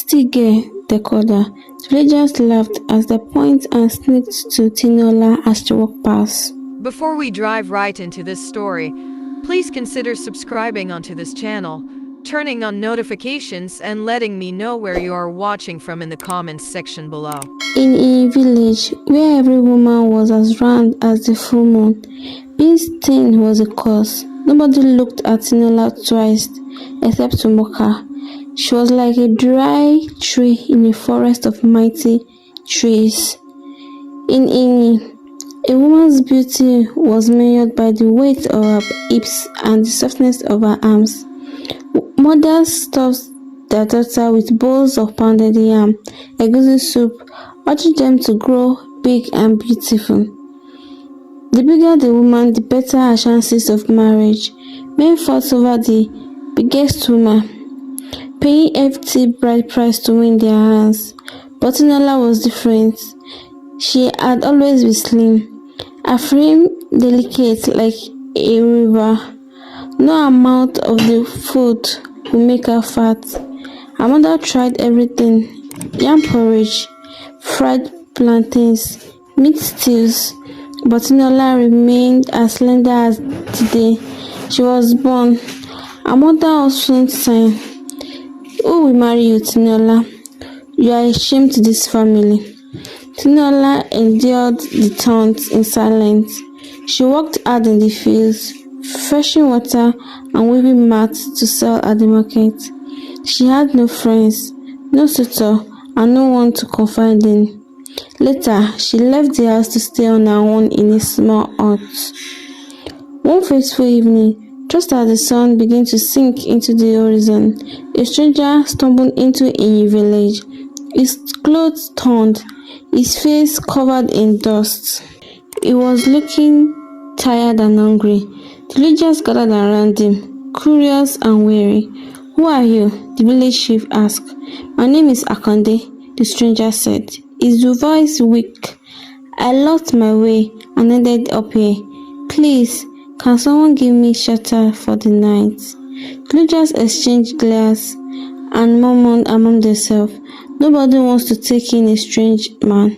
Still girl, they called her. The villagers laughed as they pointed and sneaked to Tinola as she walked past. Before we dive right into this story, please consider subscribing onto this channel, turning on notifications and letting me know where you are watching from in the comments section below. In a village where every woman was as round as the full moon, being thin was a curse. Nobody looked at Tinola twice except to mock her. She was like a dry tree in a forest of mighty trees. In Ini, a woman's beauty was measured by the weight of her hips and the softness of her arms. Mothers stuffed their daughter with bowls of pounded yam, egusi soup, urging them to grow big and beautiful. The bigger the woman, the better her chances of marriage. Men fought over the biggest woman, paying hefty bride price to win their hands. But Tinola was different. She had always been slim, her frame delicate like a river. No amount of the food would make her fat. Her mother tried everything: yam porridge, fried plantains, meat stews, but Tinola remained as slender as the day she was born. Her mother also sang, "Who will marry you, Tinola? You are a shame to this family." Tinola endured the taunts in silence. She worked hard in the fields, fetching water and weaving mats to sell at the market. She had no friends, no suitor, and no one to confide in. Later, she left the house to stay on her own in a small hut. One fateful evening, just as the sun began to sink into the horizon, a stranger stumbled into a village. His clothes torn, his face covered in dust. He was looking tired and hungry. The villagers gathered around him, curious and weary. "Who are you?" the village chief asked. "My name is Ayotunde," the stranger said, his voice weak. "I lost my way and ended up here. Please, can someone give me shelter for the night?" The villagers exchanged glares and murmured among themselves. Nobody wants to take in a strange man.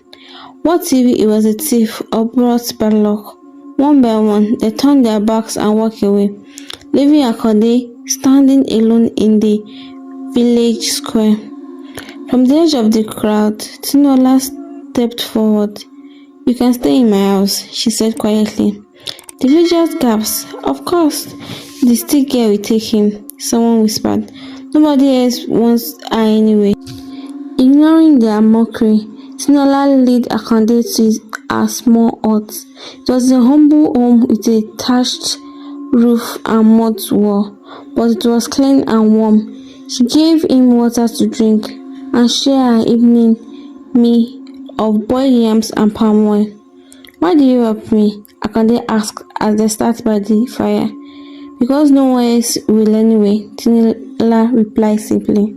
What if he was a thief or brought bad luck? One by one, they turned their backs and walked away, leaving Ayotunde standing alone in the village square. From the edge of the crowd, Tinola stepped forward. "You can stay in my house," she said quietly. The villagers gasped. "Of course, the stick girl will take him," someone whispered. "Nobody else wants her anyway." Ignoring their mockery, Tinola led Ayotunde to her small hut. It was a humble home with a thatched roof and mud wall, but it was clean and warm. She gave him water to drink and shared her evening meal of boiled yams and palm oil. "Why do you help me?" Ayotunde asked as they sat by the fire. "Because no one else will anyway," Tinola replied simply.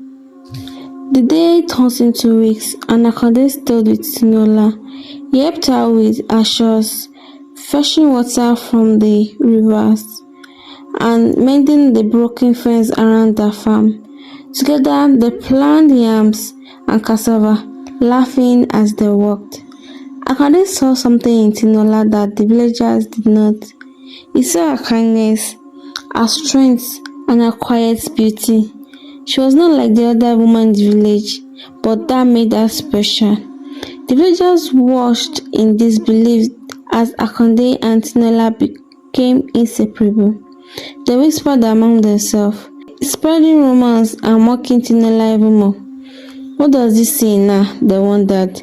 The day turned into weeks, and Ayotunde stayed with Tinola. He helped her with her chores, fetching water from the rivers, and mending the broken fence around their farm. Together, they planted yams and cassava, laughing as they worked. Ayotunde saw something in Tinola that the villagers did not. He saw her kindness, her strength, and her quiet beauty. She was not like the other women in the village, but that made her special. The villagers watched in disbelief as Ayotunde and Tinola became inseparable. They whispered among themselves, spreading rumors and mocking Tinola even more. What does this say now? They wondered.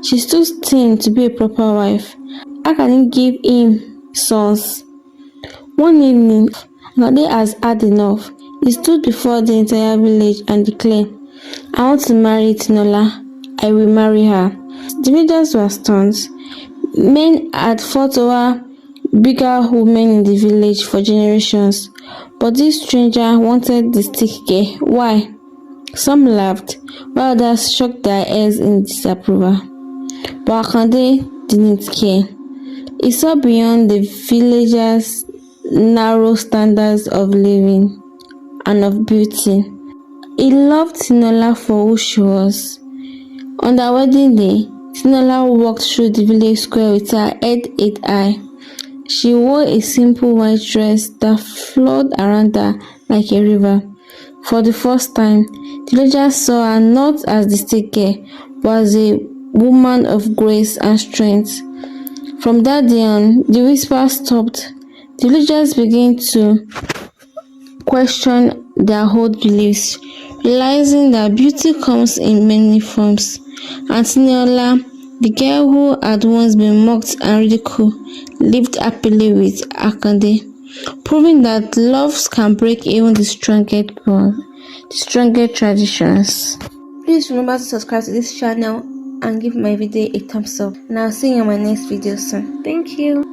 She's too thin to be a proper wife. How can he give him sons? One evening, Ayotunde has had enough. He stood before the entire village and declared, "I want to marry Tinola. I will marry her." The villagers were stunned. Men had fought over bigger women in the village for generations, but this stranger wanted the stick girl. Why? Some laughed, while others shook their heads in disapproval. But Ayotunde didn't care. He saw beyond the villagers' narrow standards of living and of beauty. He loved Tinola for who she was. On their wedding day, Tinola walked through the village square with her head high. She wore a simple white dress that flowed around her like a river. For the first time, the villagers saw her not as the state girl, but as a woman of grace and strength. From that day on, the whispers stopped. The villagers began to question their old beliefs, realizing that beauty comes in many forms. And Tinola, the girl who had once been mocked and ridiculed, lived happily with Akande, proving that love can break even the strongest bond, the strongest traditions. Please remember to subscribe to this channel and give my video a thumbs up. And I'll see you in my next video soon. Thank you.